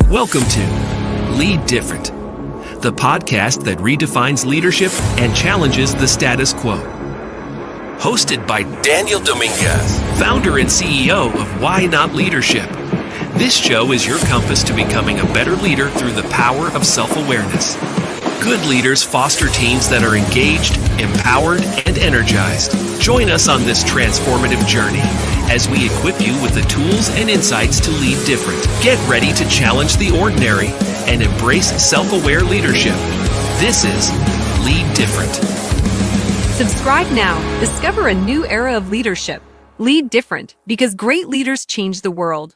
Welcome to Lead Different, the podcast that redefines leadership and challenges the status quo. Hosted by Daniel Dominguez, founder and CEO of Why Not Leadership. This show is your compass to becoming a better leader through the power of self-awareness. Good leaders foster teams that are engaged, empowered, and energized. Join us on this transformative journey as we equip you with the tools and insights to lead different. Get ready to challenge the ordinary and embrace self-aware leadership. This is Lead Different. Subscribe now. Discover a new era of leadership. Lead different, because great leaders change the world.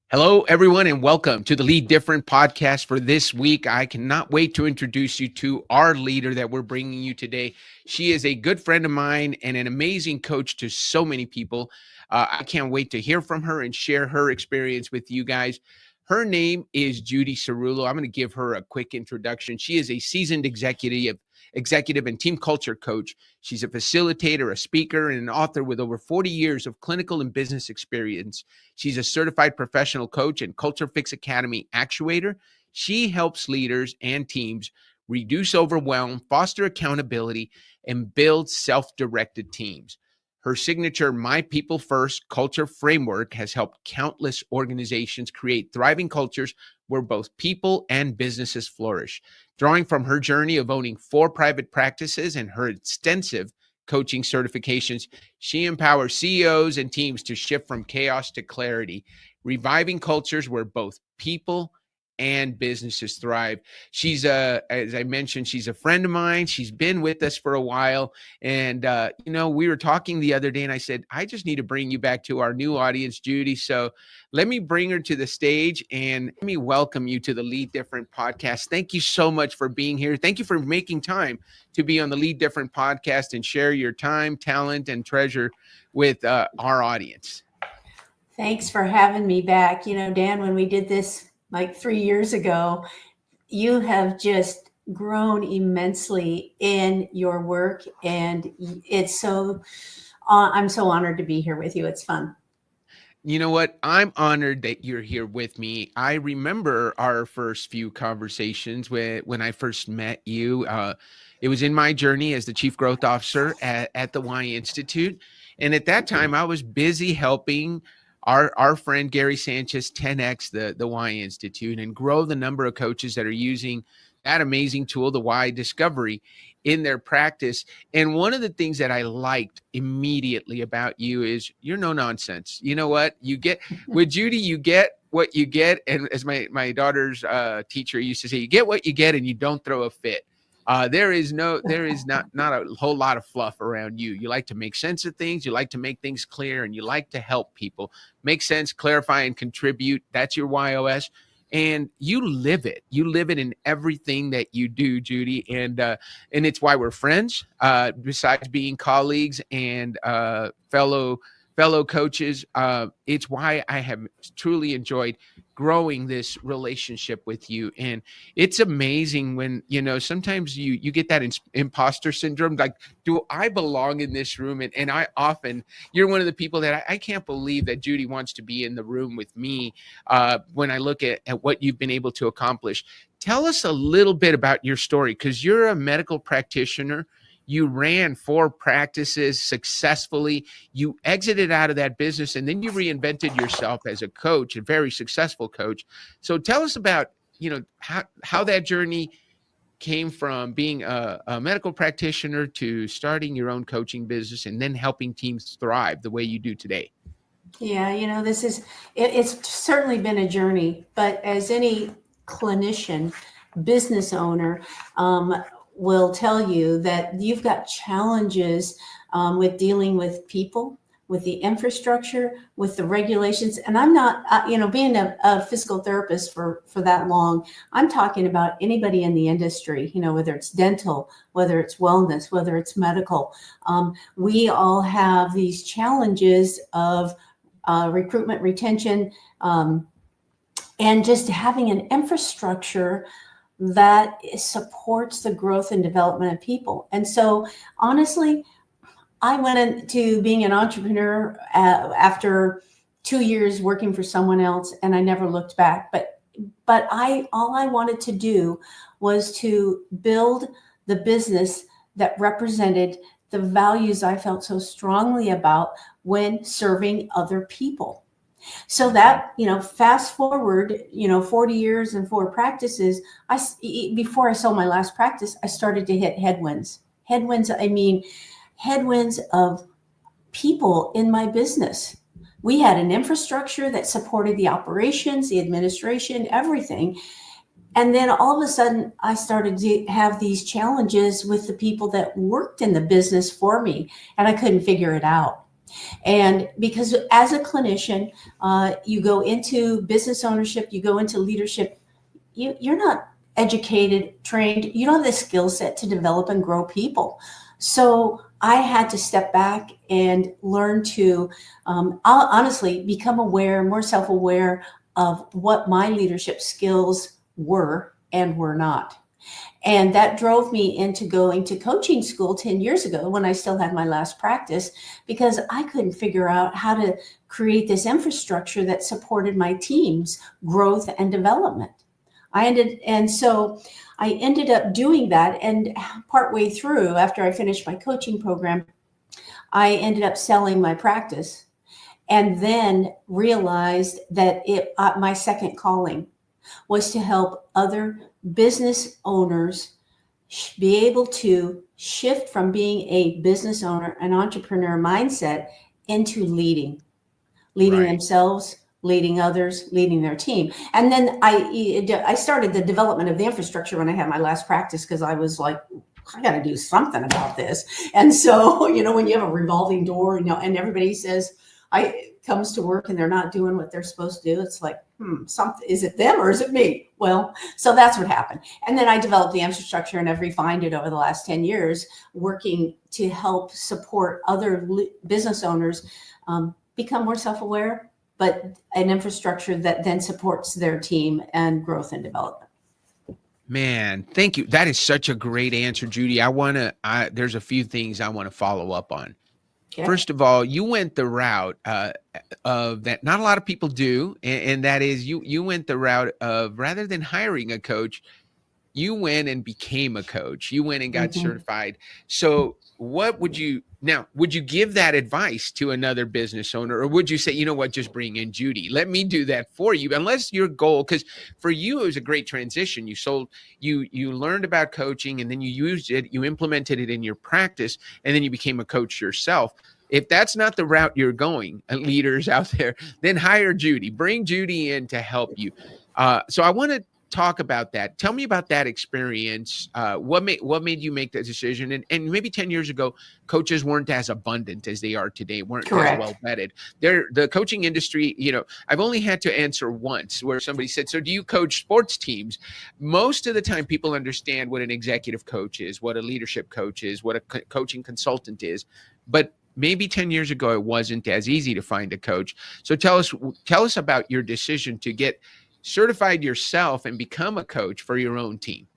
Hello, everyone, and welcome to the Lead Different podcast for this week. I cannot wait to introduce you to our leader that we're bringing you today. She is a good friend of mine and an amazing coach to so many people. I can't wait to hear from her and share her experience with you guys. Her name is Judy Cirullo. I'm going to give her a quick introduction. She is a seasoned executive and team culture coach. She's a facilitator, a speaker, and an author with over 40 years of clinical and business experience. She's a certified professional coach and Culture Fix Academy Actuator. She helps leaders and teams reduce overwhelm, foster accountability, and build self-directed teams. Her signature My People First culture framework has helped countless organizations create thriving cultures where both people and businesses flourish. Drawing from her journey of owning 4 private practices and her extensive coaching certifications, she empowers CEOs and teams to shift from chaos to clarity, reviving cultures where both people and businesses thrive. She's as I mentioned, she's a friend of mine. She's been with us for a while. And, we were talking the other day and I said, I just need to bring you back to our new audience, Judy. So let me bring her to the stage and let me welcome you to the Lead Different podcast. Thank you so much for being here. Thank you for making time to be on the Lead Different podcast and share your time, talent, and treasure with our audience. Thanks for having me back. Dan, when we did this like 3 years ago, you have just grown immensely in your work, and it's I'm so honored to be here with you. It's fun. You know what? I'm honored that you're here with me. I remember our first few conversations when I first met you. It was in my journey as the Chief Growth Officer at the Y Institute. And at that time, I was busy helping our friend Gary Sanchez 10X the Y Institute and grow the number of coaches that are using that amazing tool, the Y Discovery, in their practice. And one of the things that I liked immediately about you is you're no nonsense. You know what? You get with Judy, you get what you get. And as my daughter's teacher used to say, you get what you get and you don't throw a fit. There is not a whole lot of fluff around you. You like to make sense of things. You like to make things clear, and you like to help people make sense, clarify, and contribute. That's your YOS. And you live it. You live it in everything that you do, Judy. And it's why we're friends, besides being colleagues and fellow coaches. It's why I have truly enjoyed growing this relationship with you. And it's amazing when, sometimes you get that imposter syndrome, like, do I belong in this room? And you're one of the people that I can't believe that Judy wants to be in the room with me when I look at what you've been able to accomplish. Tell us a little bit about your story, because you're a medical practitioner. You ran 4 practices successfully. You exited out of that business, and then you reinvented yourself as a coach, a very successful coach. So tell us about, how that journey came from being a medical practitioner to starting your own coaching business and then helping teams thrive the way you do today. Yeah, it's certainly been a journey, but as any clinician, business owner, will tell you that you've got challenges with dealing with people, with the infrastructure, with the regulations. And I'm not, being a physical therapist for that long, I'm talking about anybody in the industry, whether it's dental, whether it's wellness, whether it's medical. We all have these challenges of recruitment, retention, and just having an infrastructure that supports the growth and development of people. And so honestly, I went into being an entrepreneur after 2 years working for someone else, and I never looked back. But but all I wanted to do was to build the business that represented the values I felt so strongly about when serving other people. So that, fast forward, 40 years and 4 practices, before I sold my last practice, I started to hit headwinds. Headwinds, I mean, headwinds of people in my business. We had an infrastructure that supported the operations, the administration, everything. And then all of a sudden, I started to have these challenges with the people that worked in the business for me, and I couldn't figure it out. And because as a clinician, you go into business ownership, you go into leadership, you're not educated, trained, you don't have the skill set to develop and grow people. So I had to step back and learn to honestly become aware, more self-aware of what my leadership skills were and were not. And that drove me into going to coaching school 10 years ago when I still had my last practice, because I couldn't figure out how to create this infrastructure that supported my team's growth and development. So I ended up doing that. And partway through, after I finished my coaching program, I ended up selling my practice, and then realized that my second calling was to help other business owners be able to shift from being a business owner, an entrepreneur mindset, into leading right. themselves, leading others, leading their team. And then I started the development of the infrastructure when I had my last practice, because I was like, I got to do something about this. And so, when you have a revolving door, and everybody says, comes to work and they're not doing what they're supposed to do, it's like, something, is it them or is it me? Well, so that's what happened. And then I developed the infrastructure, and I've refined it over the last 10 years, working to help support other business owners become more self-aware, but an infrastructure that then supports their team and growth and development. Man, thank you. That is such a great answer, Judy. There's a few things I want to follow up on. Okay. First of all, you went the route of that not a lot of people do, and that is you went the route of, rather than hiring a coach, you went and became a coach. You went and got certified. So would you give that advice to another business owner, or would you say, just bring in Judy, let me do that for you? Unless your goal, because for you, it was a great transition. You learned about coaching, and then you used it, you implemented it in your practice, and then you became a coach yourself. If that's not the route you're going, leaders out there, then hire Judy, bring Judy in to help you. So I want to talk about that. Tell me about that experience. What made you make that decision? And maybe 10 years ago, coaches weren't as abundant as they are today, weren't as well vetted. The coaching industry, I've only had to answer once where somebody said, so do you coach sports teams? Most of the time people understand what an executive coach is, what a leadership coach is, what a coaching consultant is. But maybe 10 years ago, it wasn't as easy to find a coach. So tell us about your decision to get certified yourself and become a coach for your own team.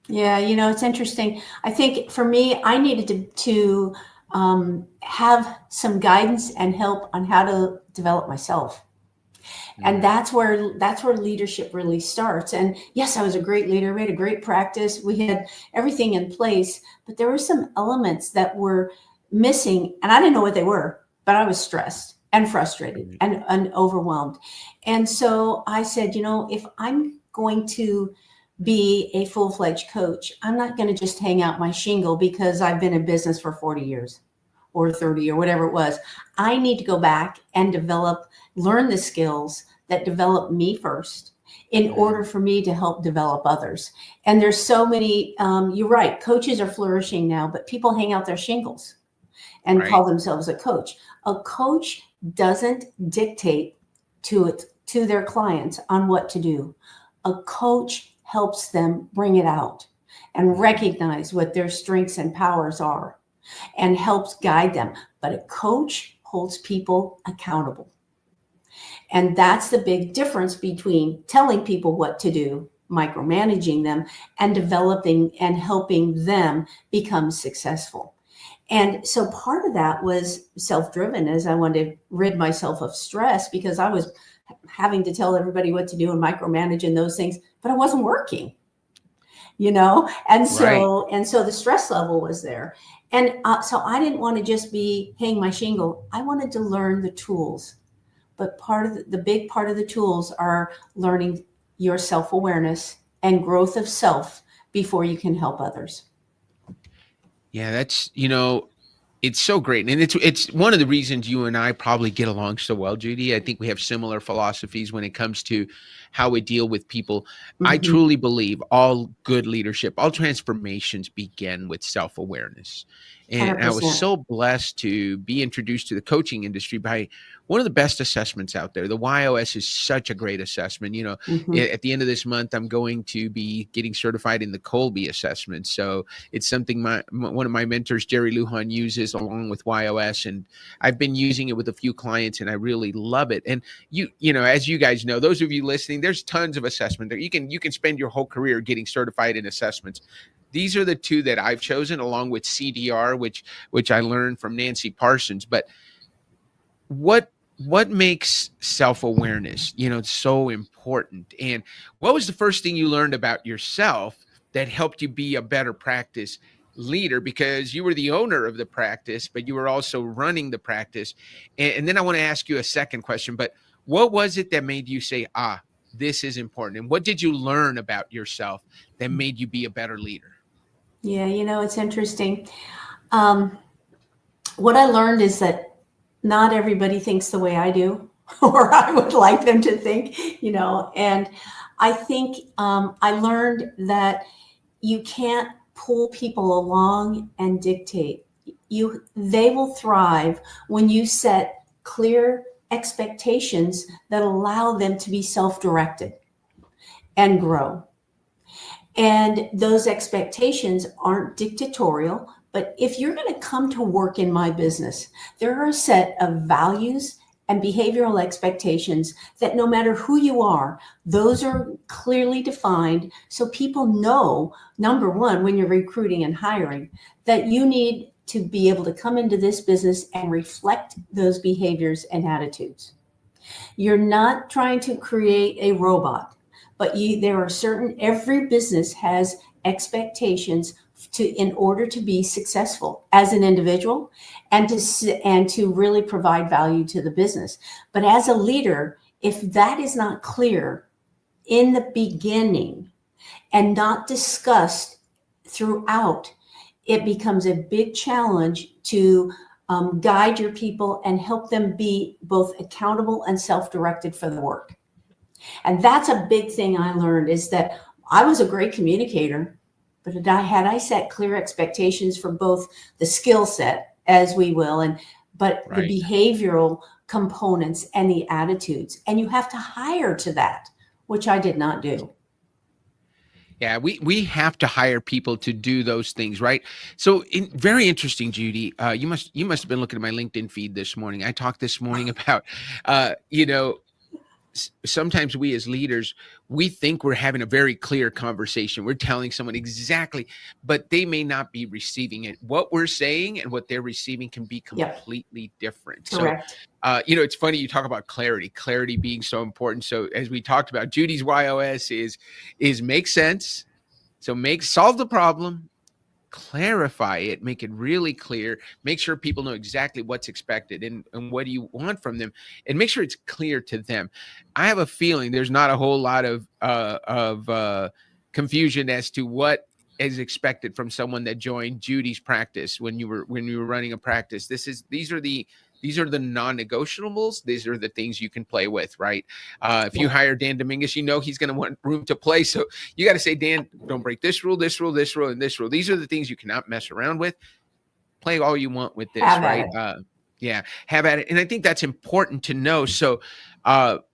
Yeah, it's interesting. I think for me, I needed to have some guidance and help on how to develop myself. And that's where leadership really starts. And yes, I was a great leader. We had a great practice. We had everything in place, but there were some elements that were missing, and I didn't know what they were, but I was stressed and frustrated and overwhelmed. And so I said, if I'm going to be a full-fledged coach, I'm not going to just hang out my shingle because I've been in business for 40 years or 30 or whatever it was. I need to go back and learn the skills that develop me first in order for me to help develop others. And there's so many, you're right, coaches are flourishing now, but people hang out their shingles and call themselves a coach. A coach doesn't dictate to their clients on what to do. A coach helps them bring it out and recognize what their strengths and powers are and helps guide them. But a coach holds people accountable. And that's the big difference between telling people what to do, micromanaging them, and developing and helping them become successful. And so part of that was self-driven, as I wanted to rid myself of stress, because I was having to tell everybody what to do and micromanage and those things, but it wasn't working, you know? And so, Right. and so the stress level was there. And so I didn't want to just be hang my shingle. I wanted to learn the tools. But part of the big part of the tools are learning your self-awareness and growth of self before you can help others. Yeah, that's, it's so great. And it's one of the reasons you and I probably get along so well, Judy. I think we have similar philosophies when it comes to how we deal with people. I Mhm. truly believe all good leadership, all transformations begin with self-awareness. And I was 100%. so blessed to be introduced to the coaching industry by one of the best assessments out there. The YOS is such a great assessment. Mhm. At the end of this month, I'm going to be getting certified in the _ C_OLBI assessment. So it's something one of my mentors, Jerry Lujan, uses along with YOS, and I've been using it with a few clients, and I really love it. And as you guys know, those of you listening, there's tons of assessment there. You can spend your whole career getting certified in assessments. These are the two that I've chosen, along with CDR, which I learned from Nancy Parsons. But what makes self-awareness, so important? And what was the first thing you learned about yourself that helped you be a better practice leader? Because you were the owner of the practice, but you were also running the practice. And then I want to ask you a second question, but what was it that made you say, this is important? And what did you learn about yourself that made you be a better leader? Yeah, it's interesting. What I learned is that not everybody thinks the way I do, or I would like them to think, and I think I learned that you can't pull people along and dictate. They will thrive when you set clear expectations that allow them to be self-directed and grow. And those expectations aren't dictatorial, but if you're going to come to work in my business, there are a set of values and behavioral expectations that no matter who you are, those are clearly defined. So people know, number one, when you're recruiting and hiring, that you need to be able to come into this business and reflect those behaviors and attitudes. You're not trying to create a robot, but there are every business has expectations in order to be successful as an individual and to really provide value to the business. But as a leader, if that is not clear in the beginning and not discussed throughout, it becomes a big challenge to guide your people and help them be both accountable and self-directed for the work. And that's a big thing I learned, is that I was a great communicator, but had I set clear expectations for both the skill set, as we will, but Right. the behavioral components and the attitudes, and you have to hire to that, which I did not do. Yeah, we have to hire people to do those things, right? So, very interesting, Judy. You must have been looking at my LinkedIn feed this morning. I talked this morning about, sometimes we as leaders, we think we're having a very clear conversation. We're telling someone exactly, but they may not be receiving it. What we're saying and what they're receiving can be completely different. Correct. So, it's funny you talk about clarity being so important. So as we talked about, Judy's YOS is make sense. So solve the problem, clarify it, make it really clear, make sure people know exactly what's expected and what do you want from them, and make sure it's clear to them. I have a feeling there's not a whole lot of confusion as to what is expected from someone that joined Judy's practice when you were running a practice. These are the non-negotiables. These are the things you can play with, right? If you hire Dan Dominguez, he's going to want room to play. So you got to say, Dan, don't break this rule, this rule, this rule, and this rule. These are the things you cannot mess around with. Play all you want with this, right? Have at it. And I think that's important to know. So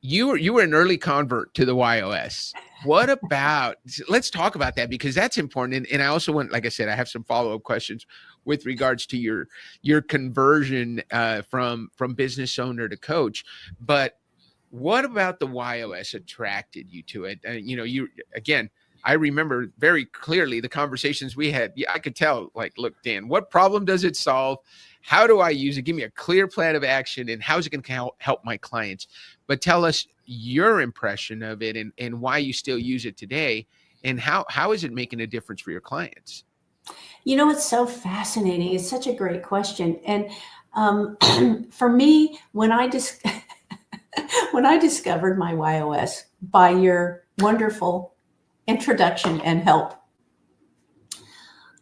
you were an early convert to the YOS. What about, let's talk about that, because that's important. And I also want, like I said, I have some follow-up questions with regards to your conversion from business owner to coach. But what about the YOS attracted you to it? I remember very clearly the conversations we had. I could tell, like, look, Dan, what problem does it solve? How do I use it? Give me a clear plan of action, and how's it going to help my clients? But tell us, your impression of it and why you still use it today, and how is it making a difference for your clients? You know, it's so fascinating. It's such a great question. And for me, when I discovered my YOS by your wonderful introduction and help,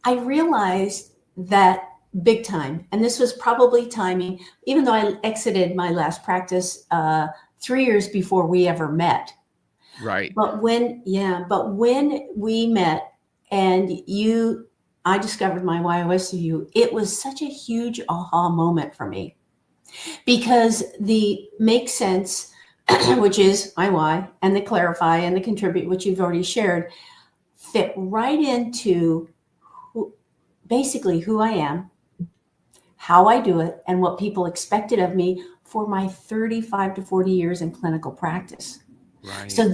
I realized that big time, and this was probably timing, even though I exited my last practice 3 years before we ever met. Right. But when we met and I discovered my YOS through you, it was such a huge aha moment for me, because the make sense, which is my why, and the clarify and the contribute, which you've already shared, fit right into basically who I am, how I do it, and what people expected of me for my 35 to 40 years in clinical practice. Right. So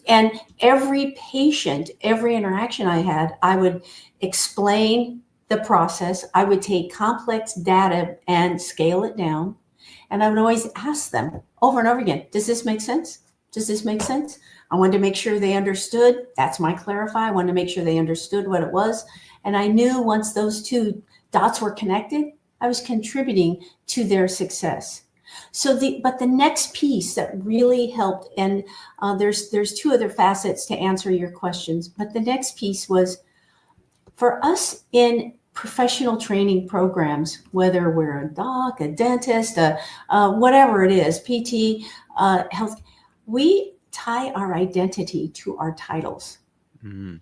and every patient, every interaction I had, I would explain the process. I would take complex data and scale it down. And I would always ask them over and over again, does this make sense? Does this make sense? I wanted to make sure they understood. That's my clarify. I wanted to make sure they understood what it was. And I knew once those two dots were connected, I was contributing to their success. But the next piece that really helped, and there's two other facets to answer your questions, but the next piece was for us in professional training programs, whether we're a doc, a dentist, whatever it is, PT, health, we tie our identity to our titles. Mm-hmm.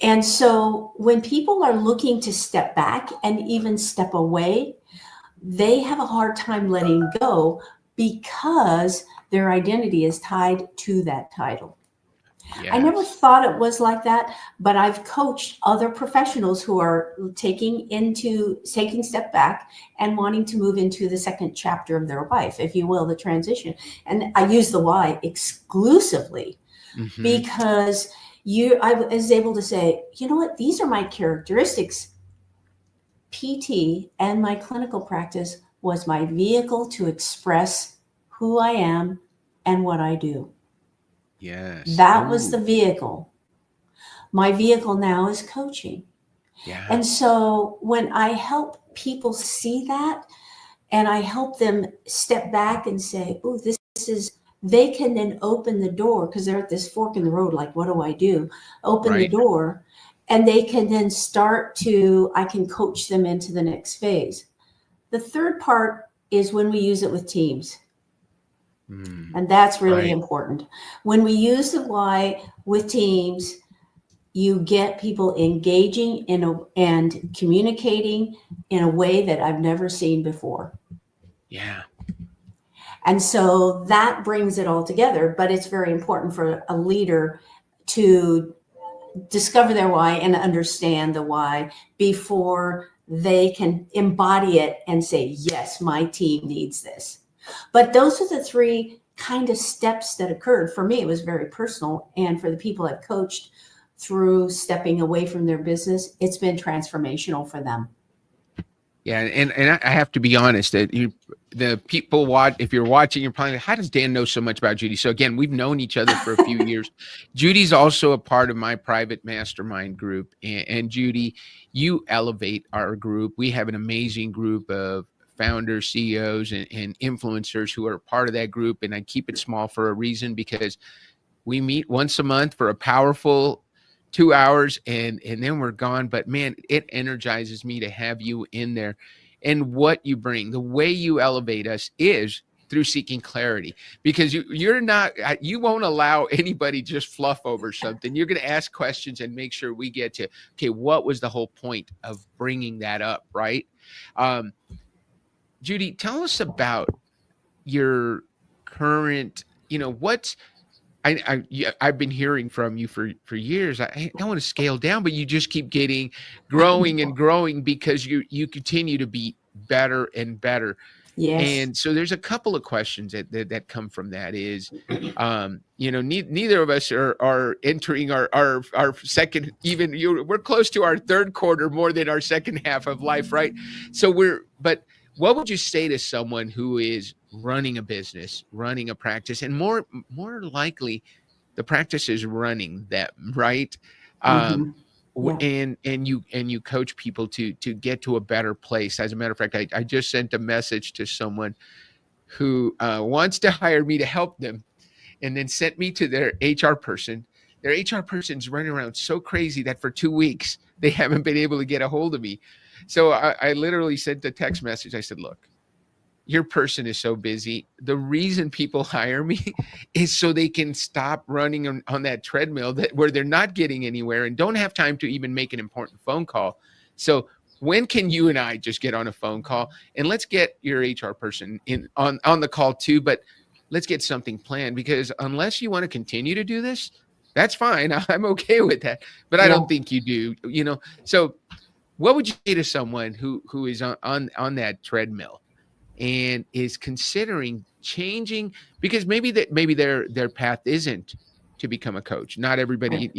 And so when people are looking to step back and even step away, they have a hard time letting go because their identity is tied to that title. Yes. I never thought it was like that, but I've coached other professionals who are taking step back and wanting to move into the second chapter of their life, if you will, the transition. And I use the why exclusively because I was able to say, you know what, these are my characteristics. PT and my clinical practice was my vehicle to express who I am and what I do. Yes. That was the vehicle. My vehicle now is coaching. Yeah. And so when I help people see that, and I help them step back and say, oh, this is, they can then open the door, because they're at this fork in the road, like, what do I do? Open the door, and they can then I can coach them into the next phase. The third part is when we use it with teams. And that's really important. When we use the why with teams, you get people engaging and communicating in a way that I've never seen before. Yeah. And so that brings it all together, but it's very important for a leader to discover their why and understand the why before they can embody it and say, yes, my team needs this. But those are the three kind of steps that occurred. For me, it was very personal. And for the people I've coached through stepping away from their business, it's been transformational for them. Yeah. And I have to be honest that the people if you're watching, you're probably like, how does Dan know so much about Judy? So again, we've known each other for a few years. Judy's also a part of my private mastermind group. And Judy, you elevate our group. We have an amazing group of founders, CEOs, and influencers who are part of that group. And I keep it small for a reason, because we meet once a month for a powerful 2 hours and then we're gone. But man, it energizes me to have you in there. And what you bring, the way you elevate us is through seeking clarity, because you won't allow anybody just fluff over something. You're going to ask questions and make sure we get to, okay, what was the whole point of bringing that up, right? Judy, tell us about your current, I've been hearing from you for years. I don't want to scale down, but you just keep growing and growing because you continue to be better and better. Yes. And so there's a couple of questions that come from that is, neither of us are entering our second, we're close to our third quarter more than our second half of life. Right. So but what would you say to someone who is running a business, running a practice, and more likely the practice is running them, right? Mhm. Yeah. And you coach people to get to a better place. As a matter of fact, I just sent a message to someone who wants to hire me to help them, and then sent me to their HR person. Their HR person's running around so crazy that for 2 weeks they haven't been able to get a hold of me. So I literally sent a text message. I said, look, your person is so busy. The reason people hire me is so they can stop running on that treadmill where they're not getting anywhere and don't have time to even make an important phone call. So when can you and I just get on a phone call, and let's get your HR person on the call too, but let's get something planned, because unless you want to continue to do this, that's fine. I'm okay with that, but I don't think you do, So what would you say to someone who is on that treadmill and is considering changing, because maybe their path isn't to become a coach. Not everybody,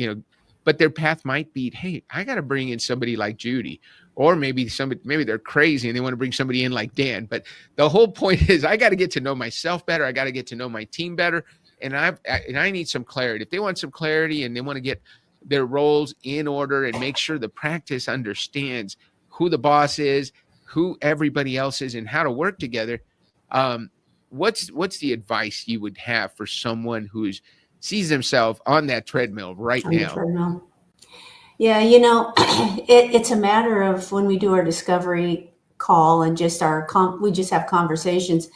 but their path might be, hey, I got to bring in somebody like Judy, or maybe they're crazy and they want to bring somebody in like Dan. But the whole point is, I got to get to know myself better. I got to get to know my team better. And I need some clarity. If they want some clarity and they want to get their roles in order and make sure the practice understands who the boss is, who everybody else is, and how to work together, what's the advice you would have for someone who sees themselves on that treadmill right now? Yeah, it's a matter of, when we do our discovery call and just we just have conversations,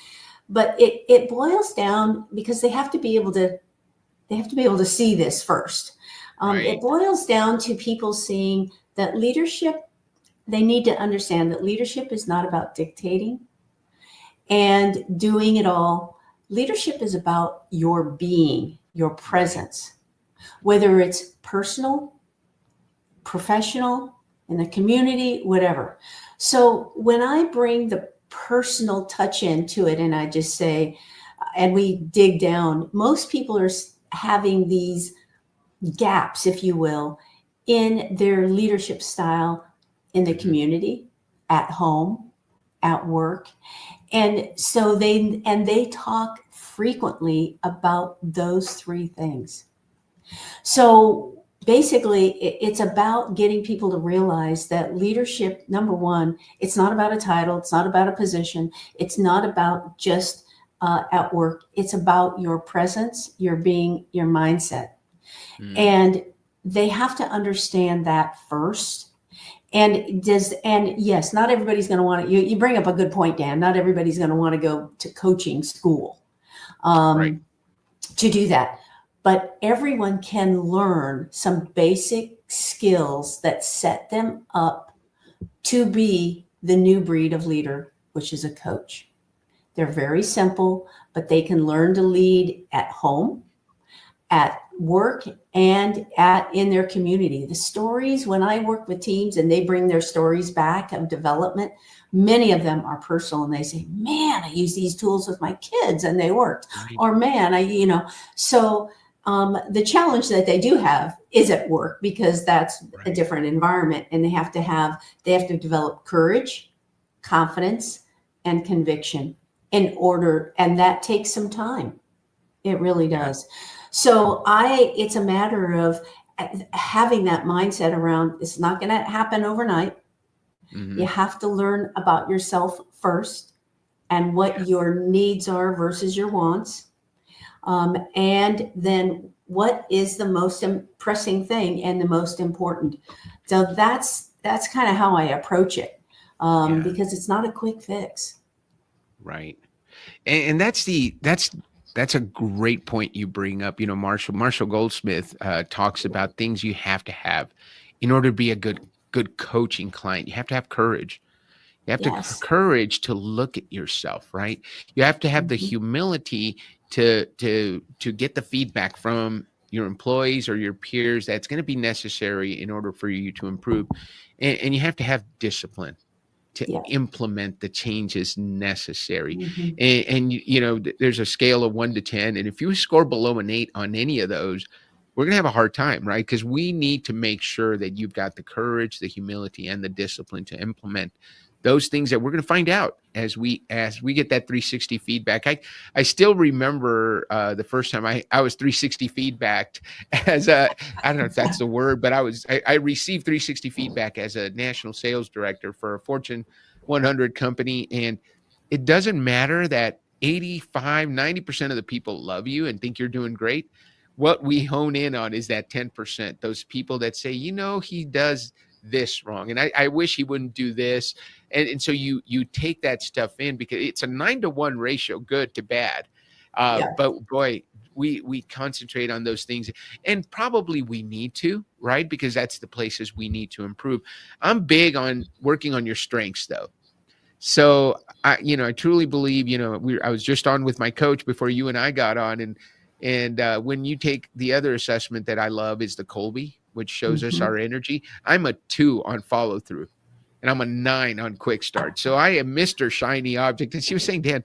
but it boils down, because they have to be able to see this first. Right. It boils down to people seeing that leadership. They need to understand that leadership is not about dictating and doing it all. Leadership is about your being, your presence, whether it's personal, professional, in the community, whatever. So when I bring the personal touch into it, and I just say, and we dig down, most people are having these gaps, if you will, in their leadership style, in the community, at home, at work. And so they talk frequently about those three things. So basically, it's about getting people to realize that leadership, number one, it's not about a title. It's not about a position. It's not about just at work. It's about your presence, your being, your mindset. And they have to understand that first. And yes, not everybody's going to want to, you bring up a good point, Dan. Not everybody's going to want to go to coaching school to do that. But everyone can learn some basic skills that set them up to be the new breed of leader, which is a coach. They're very simple, but they can learn to lead at home, at work, and in their community. The stories, when I work with teams and they bring their stories back of development, many of them are personal, and they say, man, I use these tools with my kids and they worked. Right. Or man, so the challenge that they do have is at work, because that's a different environment, and they have to develop courage, confidence, and conviction in order, and that takes some time. It really does. So it's a matter of having that mindset around, it's not going to happen overnight. You have to learn about yourself first, and what your needs are versus your wants. And then what is the most pressing thing and the most important. So that's kind of how I approach it, because it's not a quick fix. Right. And that's a great point you bring up. Marshall Goldsmith talks about things you have to have in order to be a good coaching client. You have to have courage. You have to have courage to look at yourself, right? You have to have the humility to get the feedback from your employees or your peers that's going to be necessary in order for you to improve. And you have to have discipline to implement the changes necessary. And there's a scale of 1 to 10. And if you score below an 8 on any of those, we're going to have a hard time, right? Because we need to make sure that you've got the courage, the humility, and the discipline to implement those things that we're going to find out as we get that 360 feedback. I still remember the first time I was 360 feedbacked as a, I don't know if that's the word, but I received 360 feedback as a national sales director for a Fortune 100 company. And it doesn't matter that 85-90% of the people love you and think you're doing great. What we hone in on is that 10%, those people that say, you know, he does this wrong, and I wish he wouldn't do this. And so you take that stuff in, because it's a 9-to-1 ratio, good to bad. But boy, we concentrate on those things, and probably we need to, right? Because that's the places we need to improve. I'm big on working on your strengths, though. So I truly believe, I was just on with my coach before you and I got on, and when you take the other assessment that I love is the colby, which shows us our energy. I'm a 2 on follow through, and I'm a 9 on quick start. So I am Mr. Shiny Object. And she was saying, Dan,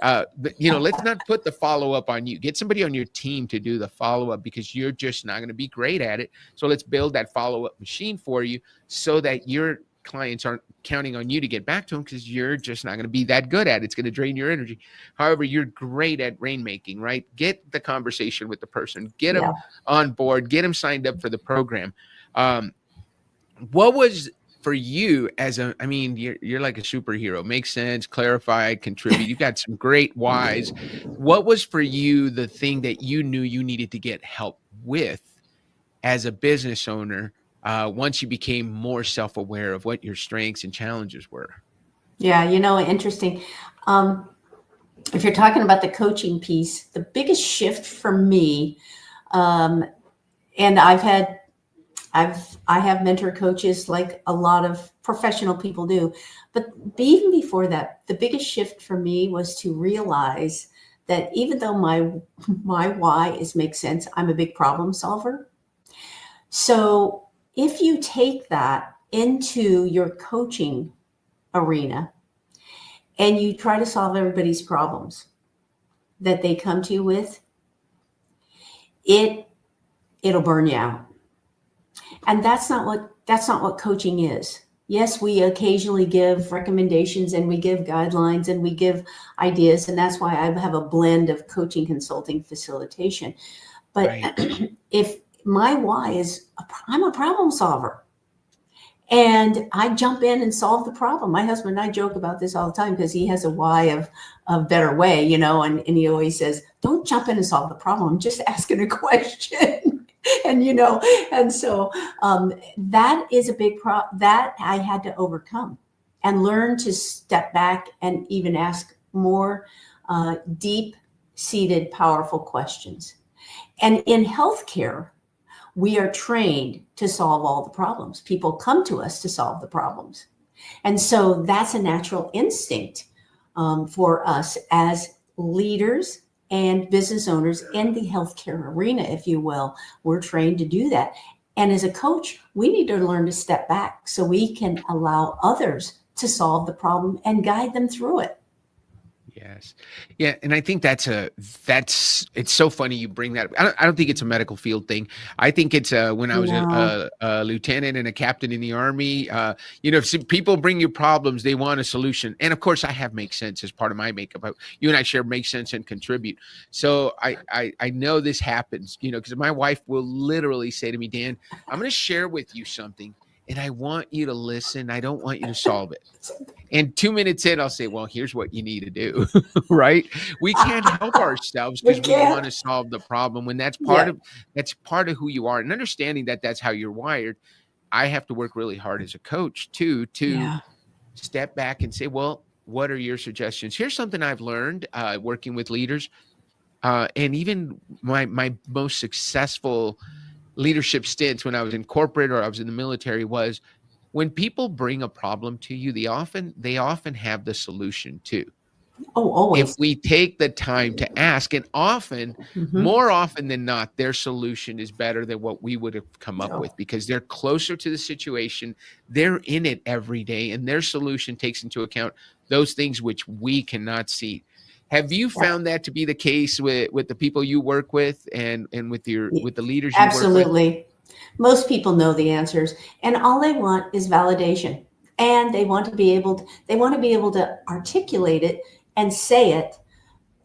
let's not put the follow up on you. Get somebody on your team to do the follow up, because you're just not going to be great at it. So let's build that follow up machine for you, so that your clients aren't counting on you to get back to them, because you're just not going to be that good at it. It's going to drain your energy. However, you're great at rainmaking, right? Get the conversation with the person, get them on board, get them signed up for the program. What was for you you're like a superhero, make sense, clarify, contribute. You've got some great whys. What was for you the thing that you knew you needed to get help with as a business owner, once you became more self-aware of what your strengths and challenges were? Yeah, interesting. If you're talking about the coaching piece, the biggest shift for me, and I have mentor coaches like a lot of professional people do, but even before that, the biggest shift for me was to realize that even though my why is make sense, I'm a big problem solver. So if you take that into your coaching arena and you try to solve everybody's problems that they come to you with, it'll burn you out. And that's not what coaching is. Yes, we occasionally give recommendations and we give guidelines and we give ideas, and that's why I have a blend of coaching, consulting, facilitation. But if my why is I'm a problem solver, and I jump in and solve the problem. My husband and I joke about this all the time, because he has a why of better way, and he always says, don't jump in and solve the problem, I'm just asking a question. and so that is a big that I had to overcome and learn to step back and even ask more deep-seated, powerful questions. And in healthcare, we are trained to solve all the problems. People come to us to solve the problems. And so that's a natural instinct for us as leaders and business owners in the healthcare arena, if you will. We're trained to do that. And as a coach, we need to learn to step back so we can allow others to solve the problem and guide them through it. Yes. Yeah. And I think it's so funny you bring that up. I don't think it's a medical field thing. I think it's when I was a lieutenant and a captain in the Army, if people bring you problems, they want a solution. And of course I have Make Sense as part of my makeup. You and I share Make Sense and Contribute. So I know this happens, because my wife will literally say to me, Dan, I'm going to share with you something, and I want you to listen. I don't want you to solve it. And 2 minutes in, I'll say, well, here's what you need to do, right? We can't help ourselves because we want to solve the problem, when that's part of who you are. And understanding that that's how you're wired, I have to work really hard as a coach too, to step back and say, well, what are your suggestions? Here's something I've learned working with leaders. And even my most successful leadership stints when I was in corporate or I was in the military was, when people bring a problem to you, they often have the solution too. Oh, always. If we take the time to ask, and often, more often than not, their solution is better than what we would have come up with, because they're closer to the situation. They're in it every day, and their solution takes into account those things which we cannot see. Have you found that to be the case with the people you work with and with the leaders you work with? Absolutely. Most people know the answers, and all they want is validation. and they want to be able to articulate it and say it.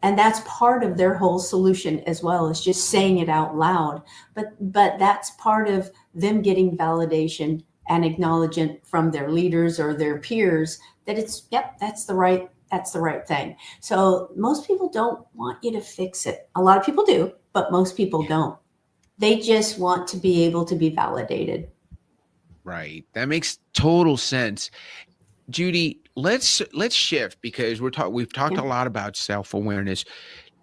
And that's part of their whole solution, as well as just saying it out loud. But that's part of them getting validation and acknowledgement from their leaders or their peers that that's the right thing. So most people don't want you to fix it. A lot of people do, but most people don't. They just want to be able to be validated. Right. That makes total sense. Judy, let's shift, because we've talked a lot about self-awareness.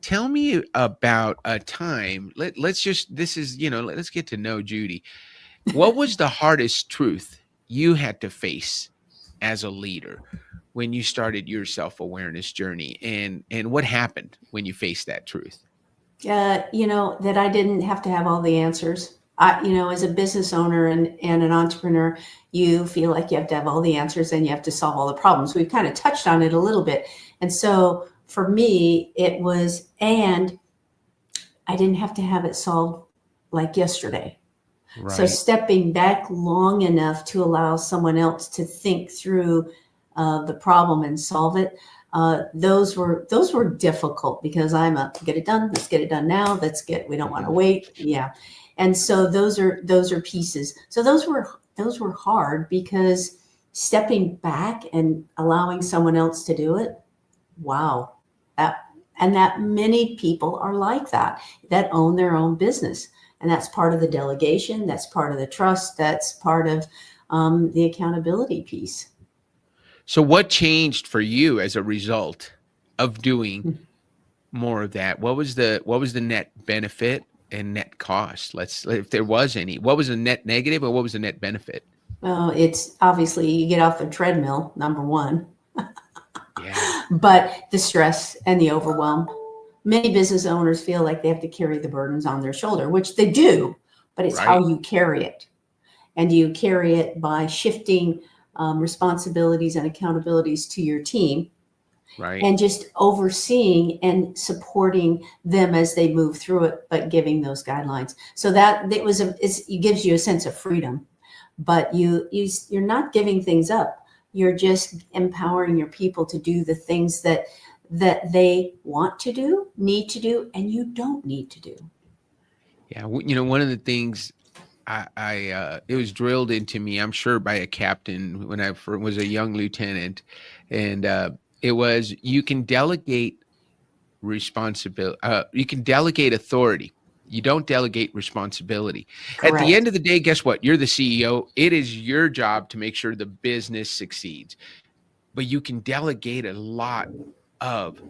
Tell me about a time. Let's get to know Judy. What was the hardest truth you had to face as a leader when you started your self-awareness journey, and what happened when you faced that truth? That I didn't have to have all the answers. As a business owner and an entrepreneur, you feel like you have to have all the answers and you have to solve all the problems. We've kind of touched on it a little bit. And so for me, it was, and I didn't have to have it solved like yesterday. Right. So stepping back long enough to allow someone else to think through the problem and solve it. Those were difficult, because get it done. Let's get it done now. We don't want to wait. Yeah. And so those are pieces. So those were hard, because stepping back and allowing someone else to do it. Wow. That many people are like that own their own business. And that's part of the delegation. That's part of the trust. That's part of the accountability piece. So what changed for you as a result of doing more of that? What was the net benefit and net cost? If there was any, what was the net negative, or what was the net benefit? Well, it's obviously you get off the treadmill, number one. Yeah. But the stress and the overwhelm. Many business owners feel like they have to carry the burdens on their shoulder, which they do, but it's how you carry it. And you carry it by shifting responsibilities and accountabilities to your team. Right. And just overseeing and supporting them as they move through it, but giving those guidelines. So that it gives you a sense of freedom, but you're not giving things up. You're just empowering your people to do the things that they want to do, need to do, and you don't need to do. Yeah. One of the things it was drilled into me, I'm sure, by a captain when I was a young lieutenant, and it was, you can delegate responsibility. You can delegate authority. You don't delegate responsibility. Correct. At the end of the day, guess what? You're the CEO. It is your job to make sure the business succeeds. But you can delegate a lot of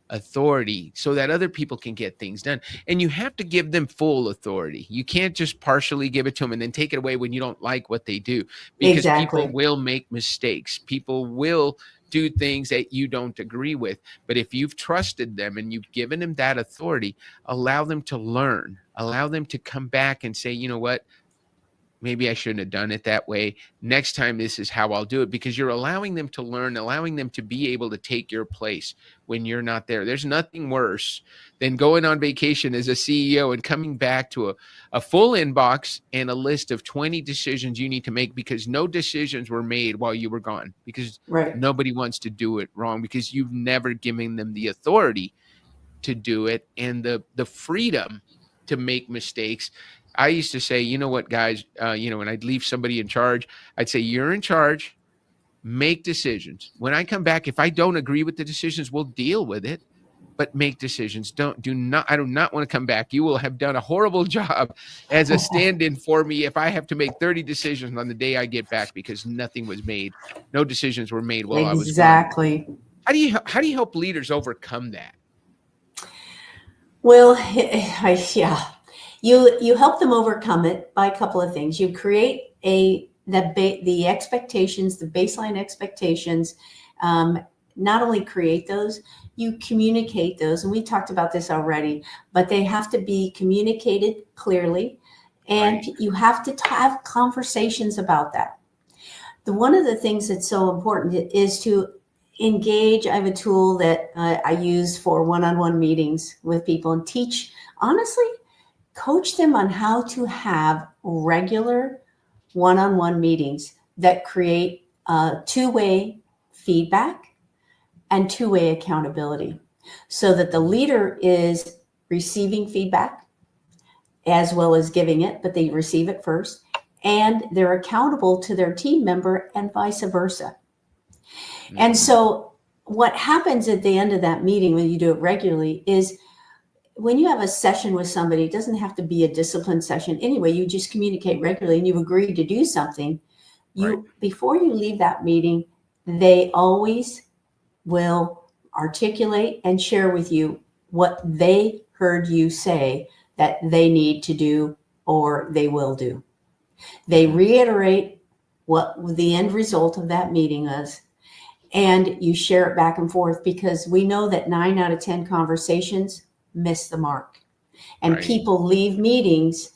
authority so that other people can get things done. And you have to give them full authority. You can't just partially give it to them and then take it away when you don't like what they do. Because people will make mistakes. People will do things that you don't agree with. But if you've trusted them and you've given them that authority, allow them to learn, allow them to come back and say, you know what, maybe I shouldn't have done it that way. Next time, this is how I'll do it, because you're allowing them to learn, allowing them to be able to take your place when you're not there. There's nothing worse than going on vacation as a CEO and coming back to a full inbox and a list of 20 decisions you need to make, because no decisions were made while you were gone, because nobody wants to do it wrong, because you've never given them the authority to do it and the freedom to make mistakes. I used to say, you know what, guys, when I'd leave somebody in charge, I'd say, you're in charge, make decisions. When I come back, if I don't agree with the decisions, we'll deal with it, but make decisions. I do not want to come back. You will have done a horrible job as a stand-in for me if I have to make 30 decisions on the day I get back, because nothing was made. No decisions were made while I was gone. How do you help leaders overcome that? Well, You help them overcome it by a couple of things. You create the expectations, the baseline expectations. Not only create those, you communicate those. And we talked about this already, but they have to be communicated clearly, and you have to have conversations about that. One of the things that's so important is to engage. I have a tool that I use for one-on-one meetings with people and teach, honestly, coach them on how to have regular one-on-one meetings that create two-way feedback and two-way accountability, so that the leader is receiving feedback as well as giving it, but they receive it first, and they're accountable to their team member and vice versa. And so what happens at the end of that meeting when you do it regularly is, when you have a session with somebody, it doesn't have to be a discipline session anyway, you just communicate regularly and you've agreed to do something. Before you leave that meeting, they always will articulate and share with you what they heard you say that they need to do or they will do. They reiterate what the end result of that meeting is, and you share it back and forth, because we know that 9 out of 10 conversations miss the mark. And people leave meetings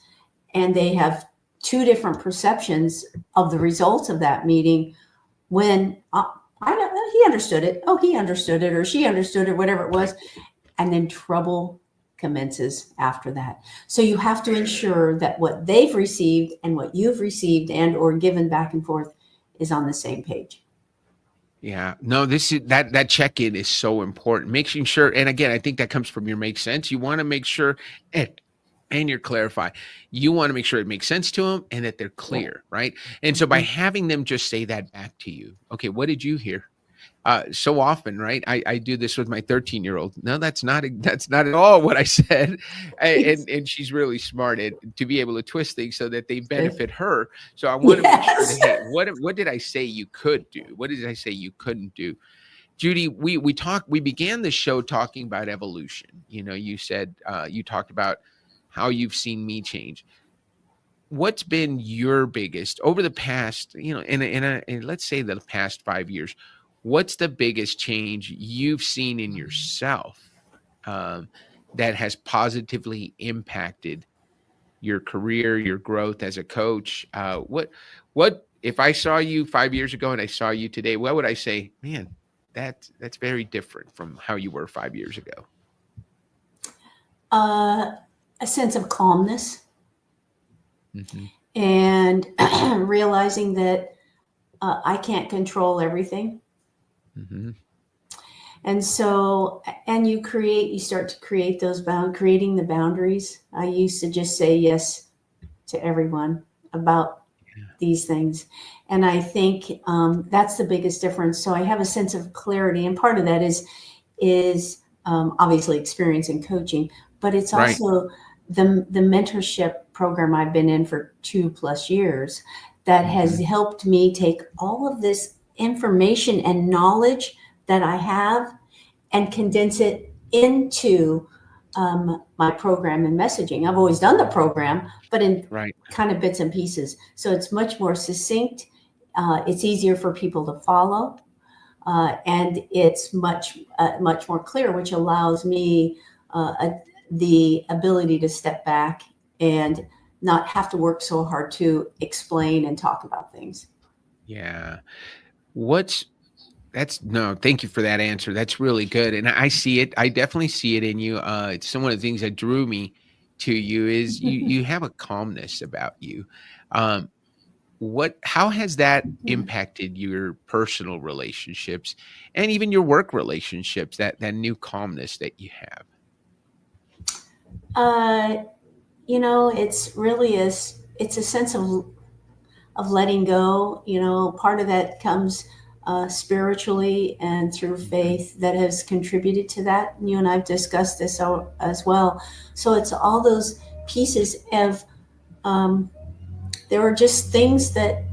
and they have two different perceptions of the results of that meeting, when he understood it, he understood it, or she understood it, whatever it was, and then trouble commences after that. So you have to ensure that what they've received and what you've received and or given back and forth is on the same page. Yeah, no, this is that check-in is so important. Making sure, and again, I think that comes from your make sense. You want to make sure, and you're clarify. You want to make sure it makes sense to them and that they're clear, right? And so by having them just say that back to you, okay, what did you hear? So often, right? I do this with my 13-year-old. No, that's not at all what I said. And she's really smart to be able to twist things so that they benefit her. So I want to make sure that, hey, what did I say you could do? What did I say you couldn't do? Judy, we began the show talking about evolution. You know, you said, you talked about how you've seen me change. What's been your biggest over the past, you know, in let's say the past 5 years, what's the biggest change you've seen in yourself that has positively impacted your career, your growth as a coach? What if I saw you 5 years ago and I saw you today, what would I say? Man, that's very different from how you were 5 years ago. A sense of calmness, and realizing that I can't control everything. And so, and you start to create those creating the boundaries. I used to just say yes to everyone about these things. And I think that's the biggest difference. So I have a sense of clarity. And part of that is obviously experience in coaching, but it's also the mentorship program I've been in for 2+ years that has helped me take all of this information and knowledge that I have and condense it into my program and messaging. I've always done the program, but in kind of bits and pieces. So it's much more succinct. It's easier for people to follow. And it's much more clear, which allows me the ability to step back and not have to work so hard to explain and talk about things. Yeah. Thank you for that answer. That's really good. And I see it. I definitely see it in you. It's one of the things that drew me to you is you have a calmness about you. How has that impacted your personal relationships and even your work relationships, that new calmness that you have? You know, it's a sense of letting go. You know, part of that comes spiritually and through faith that has contributed to that. You and I've discussed this as well. So it's all those pieces of, there are just things that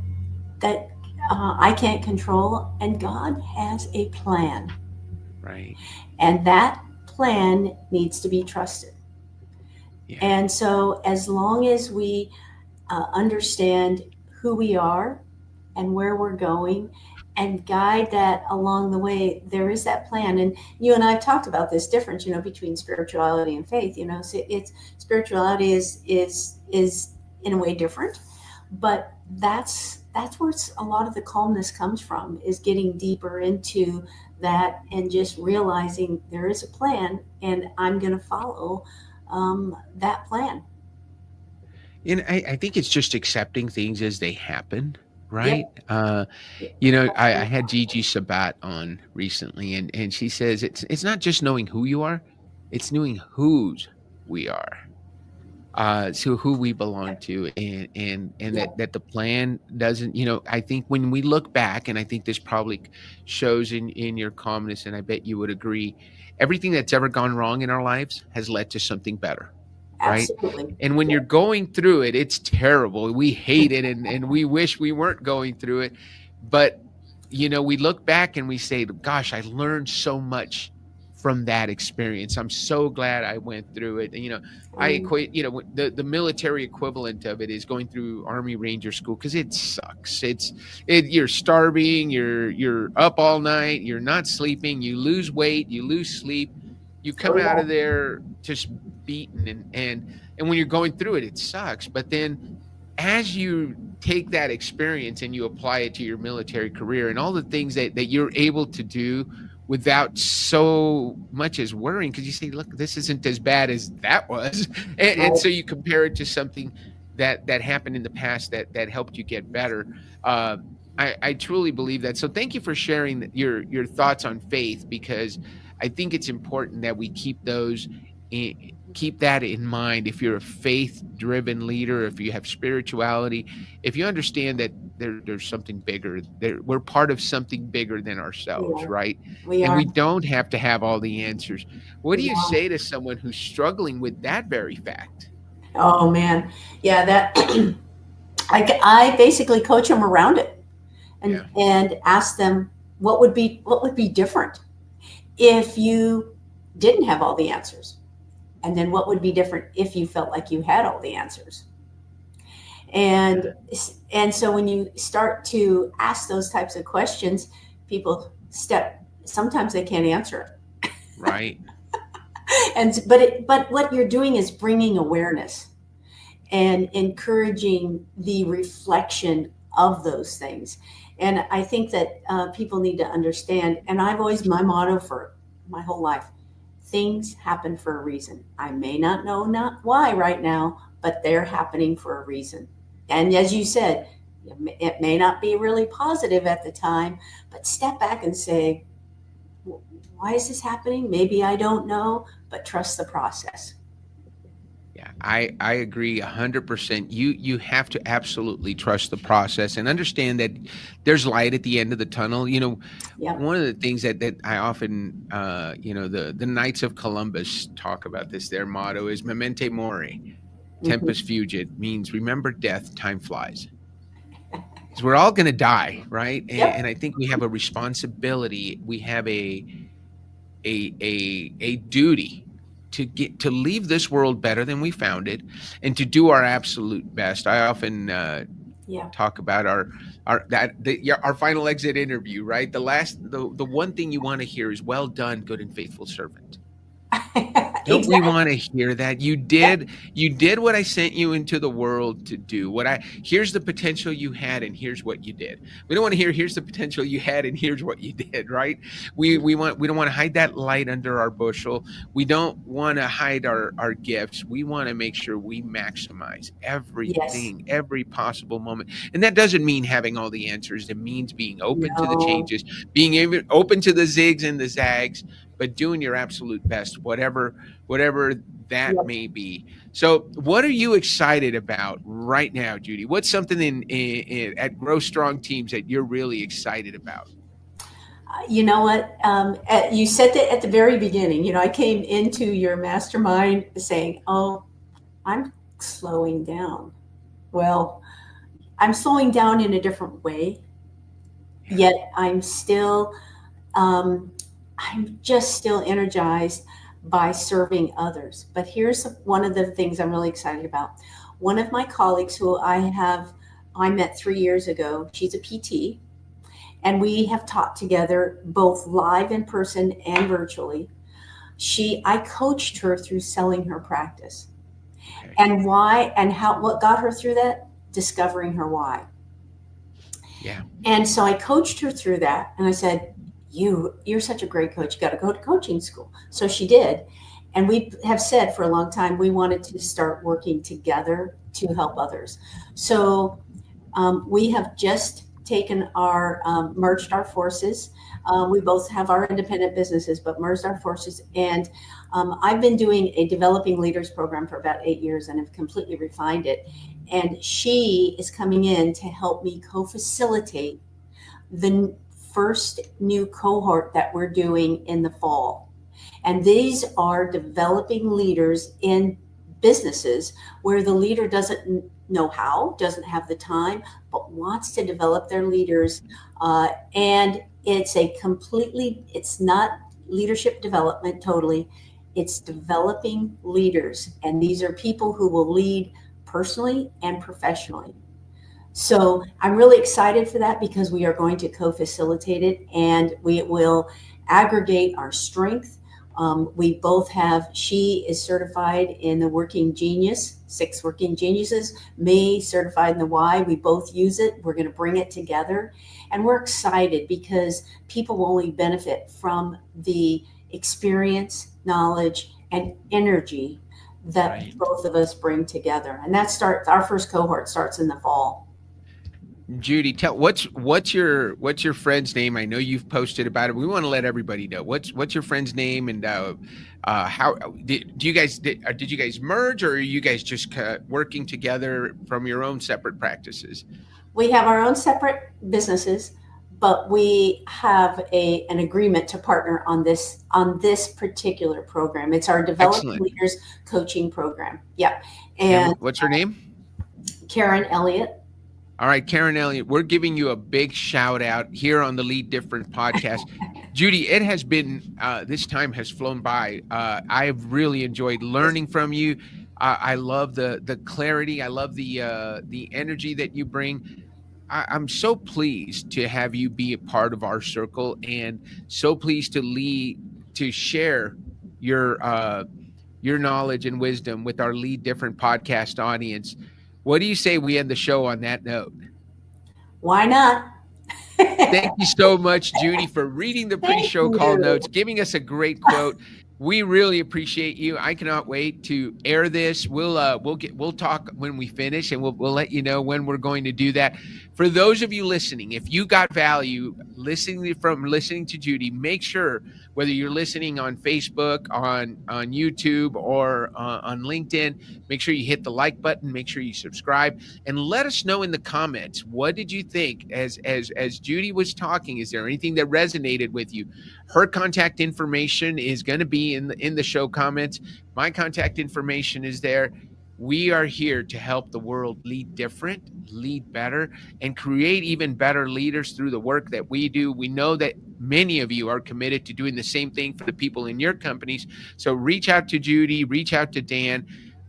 I can't control, and God has a plan. Right. And that plan needs to be trusted. Yeah. And so as long as we understand who we are and where we're going and guide that along the way, there is that plan. And you and I have talked about this difference, you know, between spirituality and faith. You know, so spirituality is in a way different, but that's where a lot of the calmness comes from, is getting deeper into that and just realizing there is a plan and I'm going to follow that plan. And I think it's just accepting things as they happen. right? Yep. I had 𝗔𝗔𝗍𝗵𝗏 on recently, and she says it's not just knowing who you are, it's knowing whose we are. So who we belong to, and Yeah. that the plan doesn't, I think when we look back, and I think this probably shows in your calmness, and I bet you would agree, everything that's ever gone wrong in our lives has led to something better, right? Absolutely. And when you're going through it, it's terrible. We hate it, and we wish we weren't going through it. But we look back and we say, gosh, I learned so much from that experience. I'm so glad I went through it. I equate, the military equivalent of it is going through Army Ranger School, because it sucks. You're starving, you're up all night, you're not sleeping, you lose weight, you lose sleep, you come out of there just beaten, and when you're going through it, it sucks. But then as you take that experience and you apply it to your military career and all the things that you're able to do without so much as worrying, because you say, look, this isn't as bad as that was. And so you compare it to something that happened in the past that helped you get better. I truly believe that. So thank you for sharing your thoughts on faith, because I think it's important that we keep that in mind. If you're a faith-driven leader, if you have spirituality, if you understand that there's something bigger, we're part of something bigger than ourselves, right? We don't have to have all the answers. What do you say to someone who's struggling with that very fact? Oh man, yeah, that I basically coach them around it, and ask them what would be different if you didn't have all the answers. And then what would be different if you felt like you had all the answers? And so when you start to ask those types of questions, people sometimes they can't answer it. Right. But what you're doing is bringing awareness and encouraging the reflection of those things. And I think that people need to understand, and my motto for my whole life, things happen for a reason. I may not know why right now, but they're happening for a reason. And as you said, it may not be really positive at the time, but step back and say, why is this happening? Maybe I don't know, but trust the process. Yeah, I agree 100%. You have to absolutely trust the process and understand that there's light at the end of the tunnel. One of the things that I often, the Knights of Columbus talk about this. Their motto is "Memento Mori, Tempus Fugit," means remember death, time flies. Because we're all going to die, right? And I think we have a responsibility. We have a duty to leave this world better than we found it, and to do our absolute best. I often talk about our final exit interview, right? The one thing you want to hear is, "Well done, good and faithful servant." Don't we want to hear that? You did what I sent you into the world to do. Here's the potential you had, and here's what you did. We don't want to hear, here's the potential you had, and here's what you did, right? We don't want to hide that light under our bushel. We don't want to hide our gifts. We want to make sure we maximize everything, every possible moment. And that doesn't mean having all the answers. It means being open to the changes, being open to the zigs and the zags, but doing your absolute best, whatever that may be. So what are you excited about right now, Judy? What's something at Grow Strong Teams that you're really excited about? You know what? You said that at the very beginning. I came into your mastermind saying, oh, I'm slowing down. Well, I'm slowing down in a different way, yet I'm still... I'm just still energized by serving others. But here's one of the things I'm really excited about. One of my colleagues who I met 3 years ago, she's a PT, and we have taught together both live in person and virtually. I coached her through selling her practice. Okay. And why and what got her through that? Discovering her why. Yeah. And so I coached her through that, and I said, you're such a great coach. You got to go to coaching school. So she did. And we have said for a long time, we wanted to start working together to help others. So We have just taken our, merged our forces. We both have our independent businesses, but merged our forces. And I've been doing a developing leaders program for about 8 years and have completely refined it. And she is coming in to help me co-facilitate the first new cohort that we're doing in the fall. And these are developing leaders in businesses where the leader doesn't know how, doesn't have the time, but wants to develop their leaders. And it's not leadership development totally, it's developing leaders. And these are people who will lead personally and professionally. So I'm really excited for that because we are going to co-facilitate it and we will aggregate our strength. We both have, she is certified in the Working Genius, 6 Working Geniuses, me certified in the Y. We both use it. We're going to bring it together. And we're excited because people will only benefit from the experience, knowledge, and energy that both of us bring together. And that our first cohort starts in the fall. Judy, tell what's your friend's name? I know you've posted about it. We want to let everybody know what's your friend's name, and how did you guys merge, or are you guys just working together from your own separate practices? We have our own separate businesses, but we have an agreement to partner on this particular program. It's our Developing Leaders Coaching Program. Yep. And what's her name? Karen Elliott. All right, Karen Elliott, we're giving you a big shout out here on the Lead Different podcast. Judy, it has been, this time has flown by. I've really enjoyed learning from you. I love the clarity. I love the energy that you bring. I'm so pleased to have you be a part of our circle, and so pleased to share your knowledge and wisdom with our Lead Different podcast audience. What do you say we end the show on that note? Why not? Thank you so much, Judy, for reading the pre-show call notes, giving us a great quote. We really appreciate you. I cannot wait to air this. We'll talk when we finish, and we'll let you know when we're going to do that. For those of you listening, if you got value listening to Judy, make sure, whether you're listening on Facebook, on YouTube, or on LinkedIn, make sure you hit the like button, make sure you subscribe, and let us know in the comments, what did you think as Judy was talking? Is there anything that resonated with you? Her contact information is going to be in the show comments. My contact information is there. We are here to help the world lead different, lead better, and create even better leaders through the work that we do. We know that many of you are committed to doing the same thing for the people in your companies. So reach out to Judy, reach out to Dan.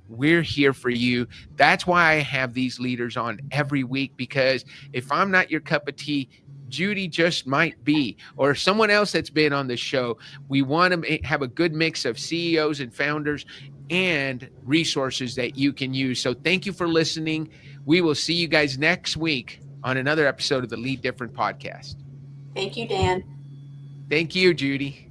We're here for you. That's why I have these leaders on every week, because if I'm not your cup of tea, Judy just might be, or someone else that's been on the show. We want to have a good mix of CEOs and founders and resources that you can use. So thank you for listening. We will see you guys next week on another episode of the Lead Different podcast. Thank you, Dan. Thank you, Judy.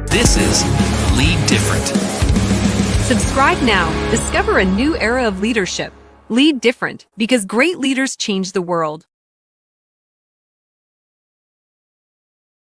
This is Lead Different. Subscribe now. Discover a new era of leadership. Lead different because great leaders change the world.